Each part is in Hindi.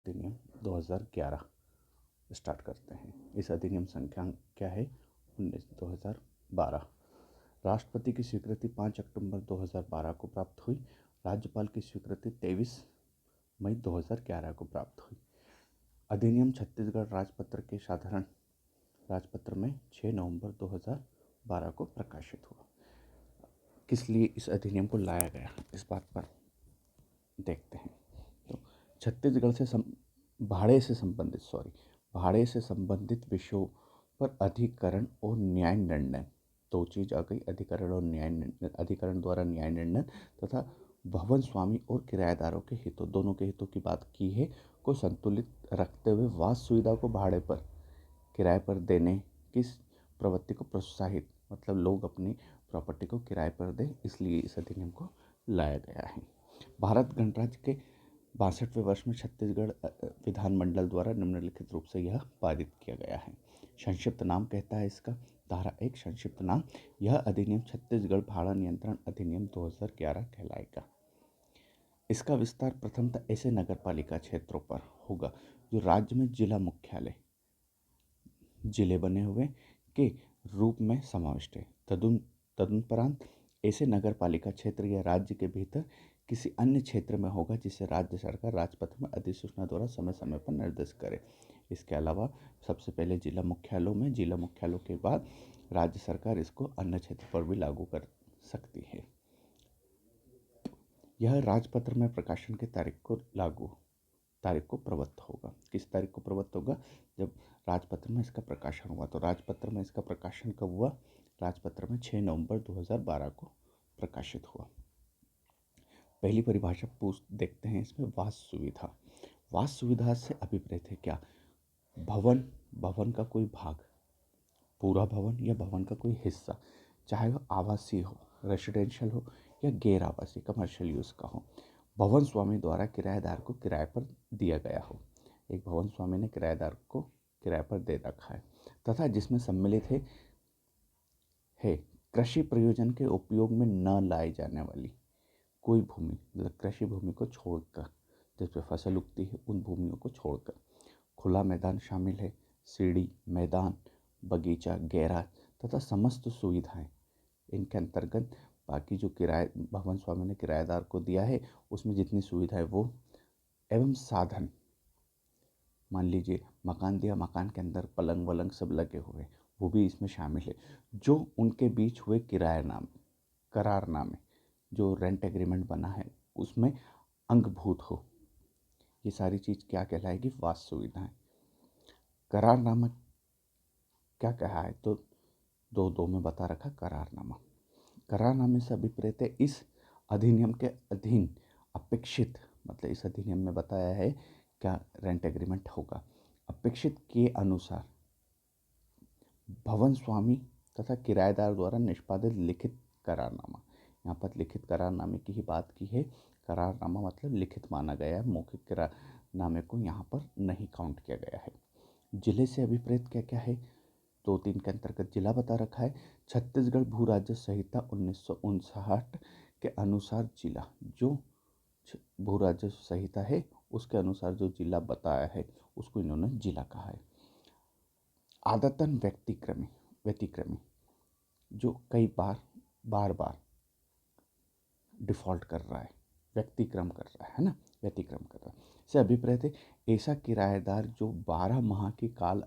अधिनियम 2011 स्टार्ट करते हैं। इस अधिनियम संख्या क्या है? 19/2012। राष्ट्रपति की स्वीकृति 5 अक्टूबर 2012 को प्राप्त हुई। राज्यपाल की स्वीकृति 23 मई 2011 को प्राप्त हुई। अधिनियम छत्तीसगढ़ राजपत्र के साधारण राजपत्र में 6 नवंबर 2012 को प्रकाशित हुआ। किस लिए इस अधिनियम को लाया गया, इस बात पर देखते हैं। तो छत्तीसगढ़ से भाड़े से संबंधित विषयों पर अधिकरण और न्याय निर्णय, दो चीज आ गई, अधिकरण और न्याय निर्णय। अधिकरण द्वारा न्याय निर्णय तथा भवन स्वामी और किराएदारों के हितों, दोनों के हितों की बात की है, को संतुलित रखते हुए वास सुविधा को भाड़े पर, किराए पर देने की प्रवृत्ति को प्रोत्साहित, मतलब लोग अपनी प्रॉपर्टी को किराए पर दें, इसलिए इस अधिनियम को लाया गया है। भारत गणराज्य के 62वें वर्ष में छत्तीसगढ़ विधानमंडल द्वारा निम्नलिखित रूप से यह पारित किया गया है। संक्षिप्त नाम कहता है इसका, धारा 1 संक्षिप्त नाम, यह अधिनियम छत्तीसगढ़ भाड़ा नियंत्रण अधिनियम 2011 कहलाएगा। इसका विस्तार प्रथमतः ऐसे नगर पालिका क्षेत्रों पर होगा जो राज्य में जिला मुख्यालय, जिले बने हुए के रूप में समाविष्ट है। तदुपरांत ऐसे नगर पालिका क्षेत्र या राज्य के भीतर किसी अन्य क्षेत्र में होगा जिसे राज्य सरकार राजपत्र में अधिसूचना द्वारा समय समय पर निर्देश करे। इसके अलावा सबसे पहले जिला मुख्यालयों के बाद राज्य सरकार इसको अन्य क्षेत्र पर भी लागू कर सकती है। यह राजपत्र में प्रकाशन की तारीख को प्रवृत्त होगा। किस तारीख को प्रवृत्त होगा? जब राजपत्र में इसका प्रकाशन हुआ। तो राजपत्र में इसका प्रकाशन कब हुआ? राजपत्र में 6 नवंबर 2012 को प्रकाशित हुआ। पहली परिभाषा देखते हैं इसमें, वास सुविधा। वास सुविधा से अभिप्रेत है क्या? भवन का कोई भाग, पूरा भवन या भवन का कोई हिस्सा, चाहे वह आवासीय हो, रेसिडेंशियल हो या गैर आवासीय कमर्शियल यूज का हो, भवन स्वामी द्वारा किराएदार को किराए पर दिया गया हो। एक भवन स्वामी ने किराएदार को किराए पर दे रखा है, तथा जिसमें सम्मिलित है कृषि प्रयोजन के उपयोग में न लाई जाने वाली कोई भूमि, मतलब कृषि भूमि को छोड़कर, जिस पर फसल उगती है उन भूमियों को छोड़कर। खुला मैदान शामिल है, सीढ़ी, मैदान, बगीचा, गैराज तथा समस्त सुविधाएं इनके अंतर्गत। बाकी जो भवन स्वामी ने किराएदार को दिया है उसमें जितनी सुविधा है वो, एवं साधन, मान लीजिए मकान दिया, मकान के अंदर पलंग वलंग सब लगे हुए, वो भी इसमें शामिल है। जो उनके बीच हुए करारनामे, जो रेंट एग्रीमेंट बना है उसमें अंगभूत हो, ये सारी चीज क्या कहलाएगी? वास सुविधाएं। करारनामा क्या कहा है? तो दो में बता रखा करारनामा। करारनामे से अभिप्रेत है इस अधिनियम के अधीन अपेक्षित, मतलब इस अधिनियम में बताया है क्या रेंट एग्रीमेंट होगा। अपेक्षित के अनुसार भवन स्वामी तथा किराएदार द्वारा निष्पादित लिखित करारनामा। यहाँ पर लिखित करारनामे की ही बात की है। करारनामा मतलब लिखित माना गया है, मौखिक करारनामे को यहाँ पर नहीं काउंट किया गया है। जिले से अभिप्रेत क्या क्या है? 2-3 के अंतर्गत जिला बता रखा है। छत्तीसगढ़ भू राज्य संहिता 1959 के अनुसार जिला, जो भू राज्य संहिता है उसके अनुसार जो जिला बताया है उसको इन्होंने जिला कहा है। आदतन व्यतिक्रमी, जो कई बार डिफॉल्ट कर रहा है, व्यतिक्रम कर रहा है ना, व्यतिक्रम कर रहा है, से अभिप्रेत है ऐसा किराएदार जो 12 माह की काल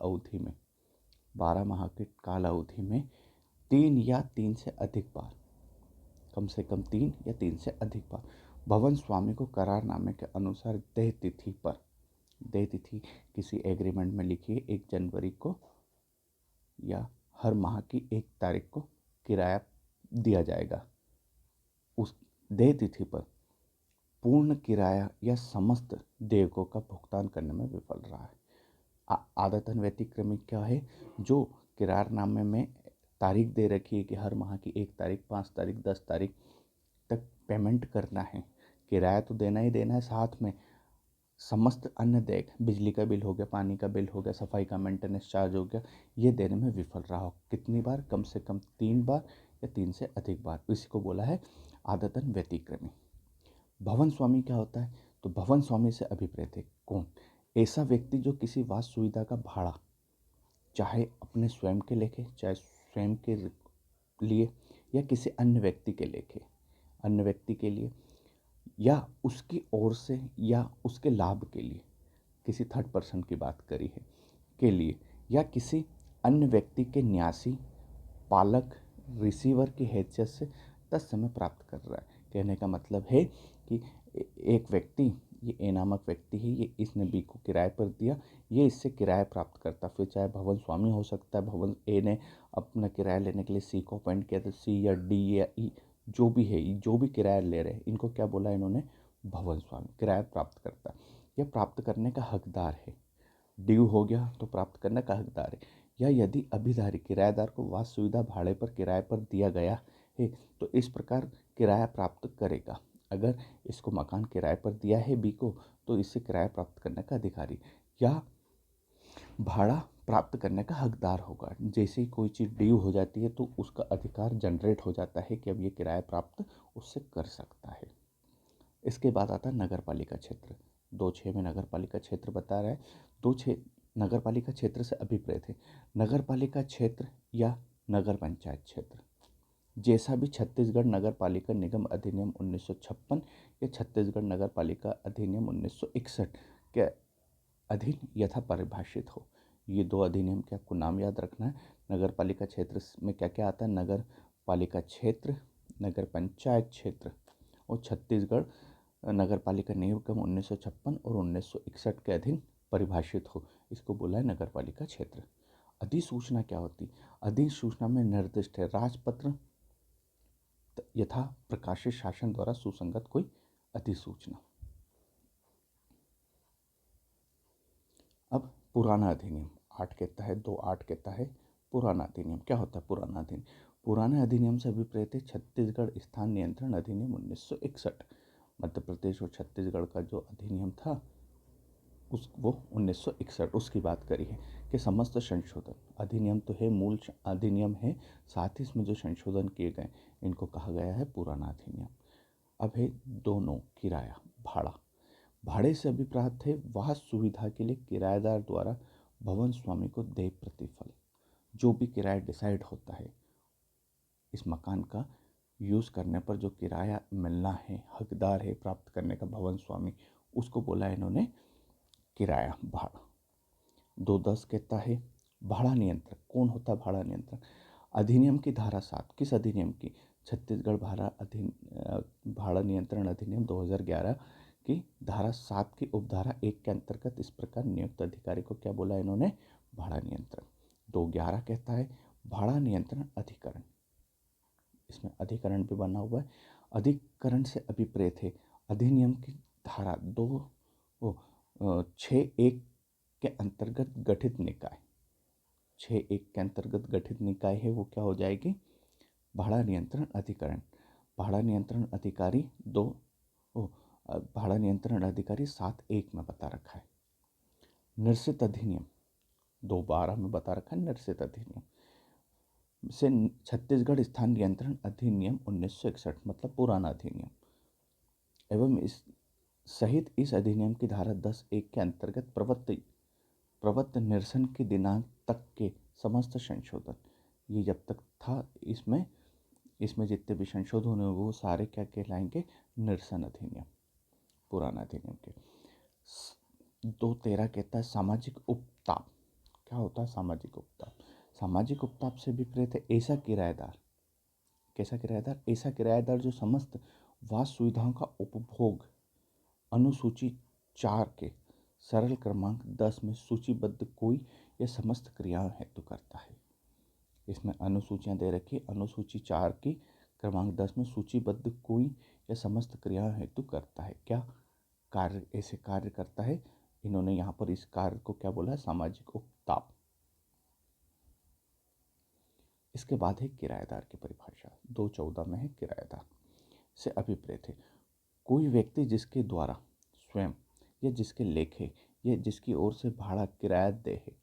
अवधि में 3 या 3 से अधिक बार, कम से कम 3 या 3 से अधिक बार भवन स्वामी को करारनामे के अनुसार देय तिथि किसी एग्रीमेंट में लिखी है 1 जनवरी को या हर माह की 1 तारीख को किराया दिया जाएगा। उस देय तिथि पर पूर्ण किराया या समस्त देयकों का भुगतान करने में विफल रहा है। आदतन व्यतिक्रमी क्या है? जो करारनामे में तारीख दे रखी है कि हर माह की 1 तारीख, 5 तारीख, 10 तारीख तक पेमेंट करना है, किराया तो देना ही देना है, साथ में समस्त अन्य देय, बिजली का बिल हो गया, पानी का बिल हो गया, सफाई का मेंटेनेंस चार्ज हो गया, ये देने में विफल रहा हो। कितनी बार? कम से कम 3 बार या 3 से अधिक बार, इसी को बोला है आदतन व्यतिक्रमी। भवन स्वामी क्या होता है? तो भवन स्वामी से अभिप्रेत है कौन? ऐसा व्यक्ति जो किसी वास सुविधा का भाड़ा चाहे अपने स्वयं के लेखे, चाहे स्वयं के लिए या किसी अन्य व्यक्ति के लेखे, अन्य व्यक्ति के लिए या उसकी ओर से या उसके लाभ के लिए, किसी थर्ड पर्सन की बात करी है, के लिए या किसी अन्य व्यक्ति के न्यासी, पालक, रिसीवर की हैसियत से तत्समय प्राप्त कर रहा है। कहने का मतलब है कि एक व्यक्ति, ये ए नामक व्यक्ति है, ये इसने बी को किराए पर दिया, ये इससे किराया प्राप्त करता, फिर चाहे भवन स्वामी हो सकता है, भवन ए ने अपना किराया लेने के लिए सी को अपॉइंट किया, तो सी या डी या ई जो भी है, जो भी किराया ले रहे हैं, इनको क्या बोला इन्होंने, भवन स्वामी, किराया प्राप्त करता, यह प्राप्त करने का हकदार है। ड्यू हो गया तो प्राप्त करने का हकदार है। या यदि अभिधारी किराएदार को वास सुविधा भाड़े पर किराए पर दिया गया है तो इस प्रकार किराया प्राप्त करेगा। अगर इसको मकान किराए पर दिया है बी को तो इससे किराया प्राप्त करने का अधिकारी या भाड़ा प्राप्त करने का हकदार होगा। जैसे ही कोई चीज़ ड्यू हो जाती है तो उसका अधिकार जनरेट हो जाता है कि अब ये किराया प्राप्त उससे कर सकता है। इसके बाद आता है नगर पालिका क्षेत्र। 2(6) में नगर पालिका क्षेत्र बता रहा है। 2(6) नगर पालिका क्षेत्र से अभिप्रेत है नगर पालिका क्षेत्र या नगर पंचायत क्षेत्र, जैसा भी छत्तीसगढ़ नगर पालिका निगम अधिनियम 1956 या छत्तीसगढ़ नगर पालिका अधिनियम 1961 के अधीन यथा परिभाषित हो। ये दो अधिनियम के आपको नाम याद रखना है। नगर पालिका क्षेत्र में क्या क्या आता है, नगर पालिका क्षेत्र, नगर पंचायत क्षेत्र, और छत्तीसगढ़ नगर पालिका निगम 1956 और 1961 के अधीन परिभाषित हो, इसको बोला है नगर पालिका क्षेत्र। अधिसूचना क्या होती, अधिसूचना में निर्दिष्ट है राजपत्र यथा प्रकाशित शासन द्वारा सुसंगत कोई अधिसूचना। अब पुराना अधिनियम 8 कहता है, 2(8) कहता है पुराना अधिनियम। क्या होता है पुराना अधिनियम? पुराने अधिनियम से अभिप्रेत है छत्तीसगढ़ स्थान नियंत्रण अधिनियम 1961। मध्य प्रदेश और छत्तीसगढ़ का जो अधिनियम था वो 1961 उसकी बात करी है कि समस्त संशोधन, अधिनियम तो है, मूल अधिनियम है, साथ ही इसमें जो संशोधन किए गए इनको कहा गया है पुराना अधिनियम। अब है दोनों, किराया, भाड़ा। भाड़े से अभिप्राय है वह सुविधा के लिए किराएदार द्वारा भवन स्वामी को देय प्रतिफल। जो भी किराया डिसाइड होता है इस मकान का यूज़ करने पर, जो किराया मिलना है, हकदार है प्राप्त करने का भवन स्वामी, उसको बोला इन्होंने किराया, भाड़ा। 2(10) कहता है भाड़ा नियंत्रक। कौन होता है भाड़ा नियंत्रक? अधिनियम की धारा 7, किस अधिनियम की? छत्तीसगढ़ भाड़ा नियंत्रण अधिनियम 2011 की धारा 7 की उपधारा 1 के अंतर्गत इस प्रकार नियुक्त अधिकारी को क्या बोला इन्होंने, भाड़ा नियंत्रक। 2(11) कहता है भाड़ा नियंत्रण अधिकरण। इसमें अधिकरण भी बना हुआ है। अधिकरण से अभिप्रेत है अधिनियम की धारा 6(1) के अंतर्गत गठित निकाय। 6(1) के अंतर्गत गठित निकाय है वो क्या हो जाएगी, भाड़ा नियंत्रण अधिकरण। भाड़ा नियंत्रण अधिकारी भाड़ा नियंत्रण अधिकारी 7(1) में बता रखा है। निरसित अधिनियम 2(12) में बता रखा है। निरसित अधिनियम से छत्तीसगढ़ स्थान नियंत्रण अधिनियम 1961 मतलब पुराना अधिनियम एवं इस सहित इस अधिनियम की धारा 10(1) के अंतर्गत प्रवृत्त निरसन के दिनांक तक के समस्त संशोधन। ये जब तक था इसमें जितने भी संशोधन हुए वो सारे क्या कहलाएंगे, निरसन अधिनियम, पुराना अधिनियम के। 2(13) कहता है सामाजिक उपताप। क्या होता है सामाजिक उपताप? सामाजिक उपताप से विपरीत है ऐसा किराएदार। कैसा किराएदार? ऐसा किराएदार जो समस्त वास सुविधाओं का उपभोग अनुसूची 4 के सरल क्रमांक 10 में सूचीबद्ध कोई या समस्त क्रियाओं हेतु करता है। इसमें अनुसूचियां दे रखी, अनुसूची 4 की क्रमांक 10 में सूचीबद्ध कोई या समस्त क्रियाओं हेतु करता है। क्या कार्य ऐसे कार्य करता है? इन्होंने यहाँ पर इस कार्य को क्या बोला है, सामाजिक उपताप। इसके बाद है किराएदार की परिभाषा। 2(14) में है किराएदार से अभिप्रेत है कोई व्यक्ति जिसके द्वारा स्वयं या जिसके लेखे या जिसकी ओर से भाड़ा किराया दे है,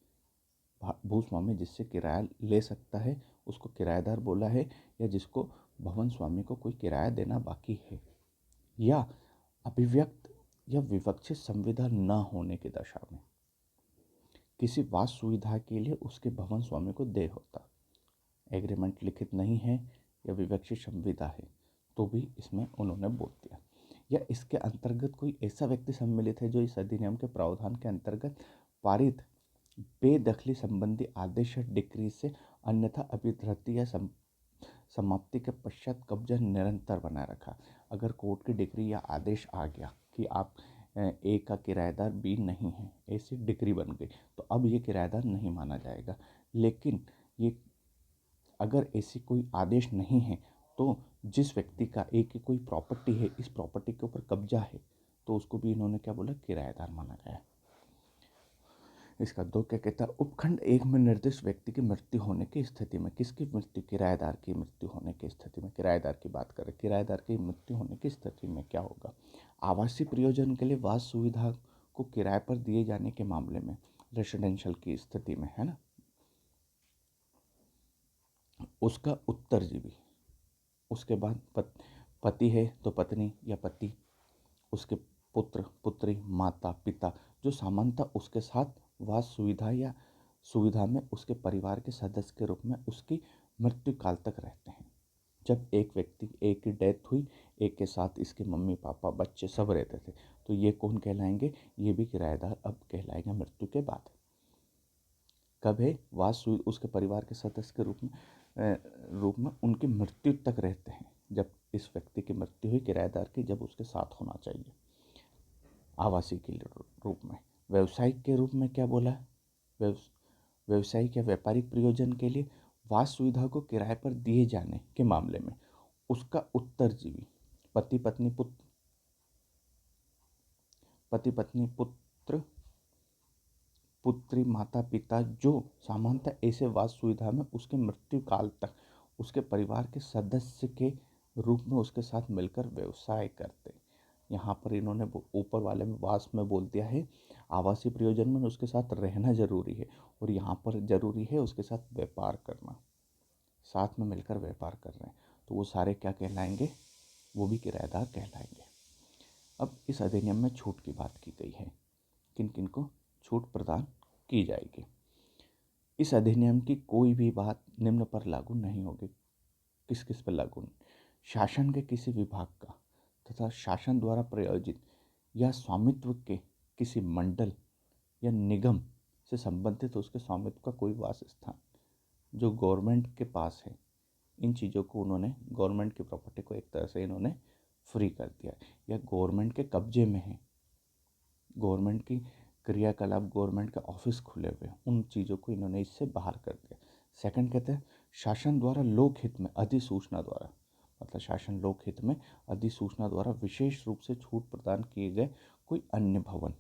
भूस्वामी जिससे किराया ले सकता है उसको किराएदार बोला है, या जिसको भवन स्वामी को कोई किराया देना बाकी है, या अभिव्यक्त या विवक्षित संविदा न होने की दशा में किसी वास सुविधा के लिए उसके भवन स्वामी को देय होता। एग्रीमेंट लिखित नहीं है या विवक्षित संविदा है तो भी इसमें उन्होंने बोल दिया। या इसके अंतर्गत कोई ऐसा व्यक्ति सम्मिलित है जो इस अधिनियम के प्रावधान के अंतर्गत पारित बेदखली संबंधी आदेश या डिक्री से अन्यथा अभिधृति या समाप्ति के पश्चात कब्जा निरंतर बनाए रखा। अगर कोर्ट की डिक्री या आदेश आ गया कि आप ए का किराएदार बी नहीं है, ऐसी डिक्री बन गई, तो अब ये किराएदार नहीं माना जाएगा। लेकिन ये अगर ऐसी कोई आदेश नहीं है तो जिस व्यक्ति का ए की कोई प्रॉपर्टी है, इस प्रॉपर्टी के ऊपर कब्जा है, तो उसको भी इन्होंने क्या बोला, किराएदार माना गया। इसका 2 क्या कहता है, उपखंड 1 में निर्दिष्ट व्यक्ति की मृत्यु होने की स्थिति में, किसकी मृत्यु, किराएदार की मृत्यु होने की स्थिति में, किराएदार की बात करें, किराएदार की मृत्यु होने की स्थिति में क्या होगा। आवासीय प्रयोजन के लिए वास सुविधा को किराए पर दिए जाने के मामले में, रेसिडेंशियल की स्थिति में, है ना, उसका उत्तरजीवी, उसके बाद पति है तो पत्नी या पति, उसके पुत्र पुत्री, माता पिता, जो सामान्यतः उसके साथ वास सुविधा या सुविधा में उसके परिवार के सदस्य के रूप में उसकी मृत्यु काल तक रहते हैं। जब एक व्यक्ति, एक की डेथ हुई, एक के साथ इसके मम्मी पापा बच्चे सब रहते थे, तो ये कौन कहलाएंगे, ये भी किराएदार अब कहलाएंगे मृत्यु के बाद। कब है, वास उसके परिवार के सदस्य के रूप में उनकी मृत्यु तक रहते हैं। जब इस व्यक्ति की मृत्यु हुई किराएदार की, जब उसके साथ होना चाहिए। आवासीय के रूप में, व्यवसायिक के रूप में क्या बोला है, व्यवसायिक या व्यापारिक प्रयोजन के लिए वास सुविधा को किराए पर दिए जाने के मामले में उसका उत्तरजीवी, पति पत्नी पुत्र पुत्री, माता पिता, जो सामान्यतः ऐसे वास सुविधा में उसके मृत्यु काल तक उसके परिवार के सदस्य के रूप में उसके साथ मिलकर व्यवसाय करते। यहाँ पर इन्होंने ऊपर वाले में वास में बोल दिया है, आवासीय प्रयोजन में उसके साथ रहना जरूरी है, और यहाँ पर जरूरी है उसके साथ व्यापार करना, साथ में मिलकर व्यापार कर रहे हैं, तो वो सारे क्या कहलाएंगे, वो भी किराएदार कहलाएंगे। अब इस अधिनियम में छूट की बात की गई है, किन किन को छूट प्रदान की जाएगी। इस अधिनियम की कोई भी बात निम्न पर लागू नहीं होगी। किस किस पर लागू नहीं, शासन के किसी विभाग का तथा शासन द्वारा प्रायोजित या स्वामित्व के किसी मंडल या निगम से संबंधित उसके स्वामित्व का कोई वास स्थान जो गवर्नमेंट के पास है, इन चीज़ों को उन्होंने, गवर्नमेंट की प्रॉपर्टी को एक तरह से इन्होंने फ्री कर दिया, या गवर्नमेंट के कब्जे में है, गवर्नमेंट की क्रियाकलाप, गवर्नमेंट के ऑफिस खुले हुए, उन चीज़ों को इन्होंने इससे बाहर कर दिया। सेकंड कहते हैं, शासन द्वारा लोकहित में अधिसूचना द्वारा, मतलब शासन लोकहित में अधिसूचना द्वारा विशेष रूप से छूट प्रदान किए गए कोई अन्य भवन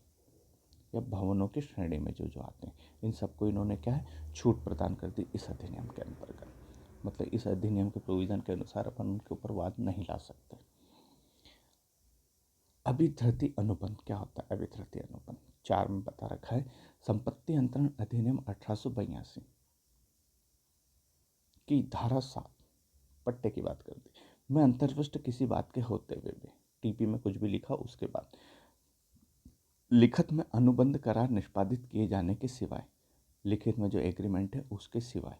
या भवनों की श्रेणी में जो आते हैं, इन सबको इन्होंने क्या है, छूट प्रदान कर दी इस अधिनियम के अंतर्गत। मतलब इस अधिनियम के प्रोविजन के अनुसार अपन उनके ऊपर वाद नहीं ला सकते। अभिधृति अनुबंध क्या होता है, अभिधृति अनुबंध 4 में बता रखा है, संपत्ति अंतरण अधिनियम 1882 की धारा 7 पट्टे की बात कर दी, मैं अंतर्विष्ट किसी बात के होते हुए भी, टीपी में कुछ भी लिखा उसके बाद लिखित में अनुबंध करार निष्पादित किए जाने के सिवाय, लिखित में जो एग्रीमेंट है उसके सिवाय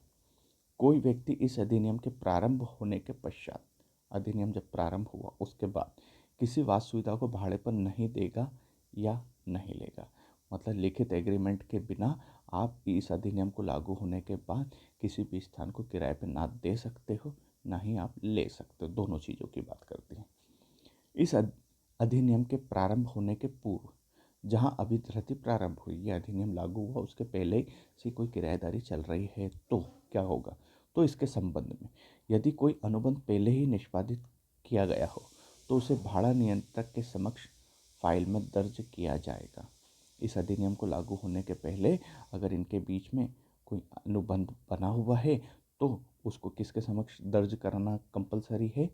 कोई व्यक्ति इस अधिनियम के प्रारंभ होने के पश्चात, अधिनियम जब प्रारंभ हुआ उसके बाद किसी वास सुविधा को भाड़े पर नहीं देगा या नहीं लेगा। मतलब लिखित एग्रीमेंट के बिना आप इस अधिनियम को लागू होने के बाद किसी भी स्थान को किराए पर ना दे सकते हो, ना ही आप ले सकते हो, दोनों चीज़ों की बात करते हैं। इस अधिनियम के प्रारंभ होने के पूर्व, जहां अभिधृति प्रारंभ हुई, यह अधिनियम लागू हुआ उसके पहले से कोई किराएदारी चल रही है तो क्या होगा, तो इसके संबंध में यदि कोई अनुबंध पहले ही निष्पादित किया गया हो तो उसे भाड़ा नियंत्रक के समक्ष फाइल में दर्ज किया जाएगा। इस अधिनियम को लागू होने के पहले अगर इनके बीच में कोई अनुबंध बना हुआ है तो उसको किसके समक्ष दर्ज कराना कंपलसरी है,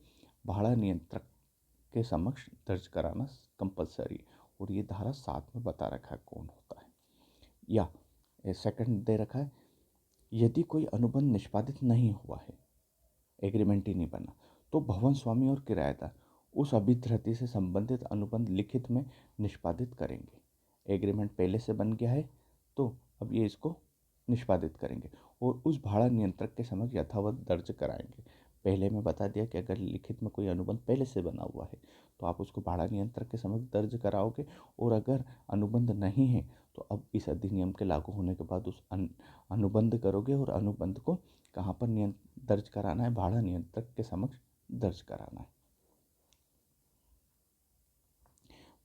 भाड़ा नियंत्रक के समक्ष दर्ज कराना कंपलसरी, और ये धारा 7 में बता रखा है कौन होता है। या सेकंड दे रखा है, यदि कोई अनुबंध निष्पादित नहीं हुआ है, एग्रीमेंट ही नहीं बना, तो भवन स्वामी और किराएदार उस अभिधृति से संबंधित अनुबंध लिखित में निष्पादित करेंगे। एग्रीमेंट पहले से बन गया है तो अब ये इसको निष्पादित करेंगे और उस भाड़ा नियंत्रक के समक्ष यथावत दर्ज कराएंगे। पहले मैं बता दिया कि अगर लिखित में कोई अनुबंध पहले से बना हुआ है तो आप उसको भाड़ा नियंत्रक के समक्ष दर्ज कराओगे, और अगर अनुबंध नहीं है तो अब इस अधिनियम के लागू होने के बाद उस अनुबंध करोगे, और अनुबंध को कहाँ पर दर्ज कराना है? भाड़ा नियंत्रक के समक्ष दर्ज कराना है।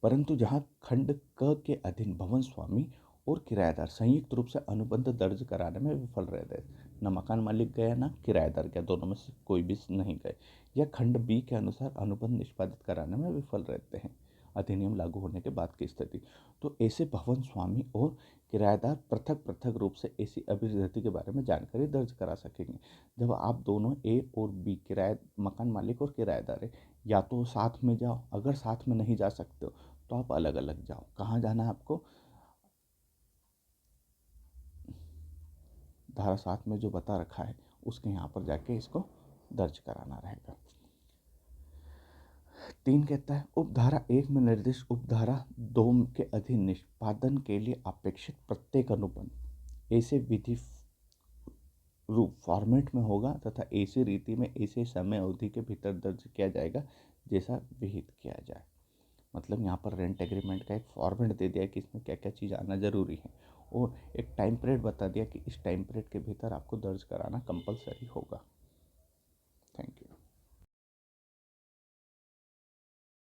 परंतु जहाँ खंड क के अधीन भवन स्वामी और किराएदार संयुक्त रूप से अनुबंध दर्ज कराने में विफल रह गए, न मकान मालिक गया न किराएदार गया, दोनों में से कोई भी नहीं गए, या खंड बी के अनुसार अनुबंध निष्पादित कराने में विफल रहते हैं अधिनियम लागू होने के बाद की स्थिति, तो ऐसे भवन स्वामी और किराएदार पृथक पृथक रूप से ऐसी अभिवृद्धि के बारे में जानकारी दर्ज करा सकेंगे। जब आप दोनों ए और बी मकान मालिक और किराएदार है, या तो साथ में जाओ, अगर साथ में नहीं जा सकते हो तो आप अलग अलग जाओ। कहाँ जाना है आपको? धारा 7 में जो बता रखा है उसके यहाँ पर जाके इसको दर्ज कराना रहेगा। 3 कहता है उपधारा 1 में निर्दिष्ट उपधारा 2 के अधीन निष्पादन के लिए अपेक्षित प्रत्येक अनुबंध ऐसे विधि रूप फॉर्मेट में होगा तथा ऐसी रीति में ऐसे समय अवधि के भीतर दर्ज किया जाएगा जैसा विहित किया जाए। मतलब यहाँ पर रेंट एग्रीमेंट का एक फॉर्मेट दे दिया कि इसमें क्या क्या चीज़ आना ज़रूरी है, और एक टाइम पीरियड बता दिया कि इस टाइम पीरियड के भीतर आपको दर्ज कराना कंपलसरी होगा। Thank you.